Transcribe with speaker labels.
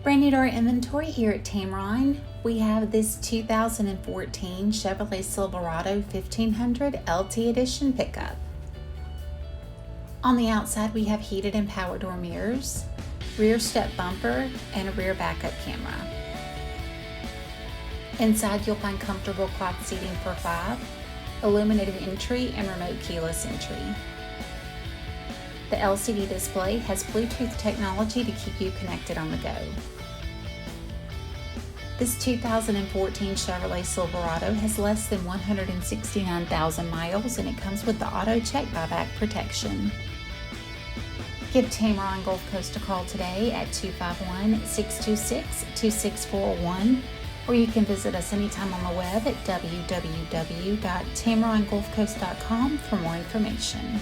Speaker 1: Brand new to our inventory here at Tameron, we have this 2014 Chevrolet Silverado 1500 LT Edition pickup. On the outside we have heated and power door mirrors, rear step bumper, and a rear backup camera. Inside you'll find comfortable cloth seating for 5, illuminated entry, and remote keyless entry. The LCD display has Bluetooth technology to keep you connected on the go. This 2014 Chevrolet Silverado has less than 169,000 miles and it comes with the AutoCheck Buyback Protection. Give Tameron Gulf Coast a call today at 251-626-2641, or you can visit us anytime on the web at www.tamerongulfcoast.com for more information.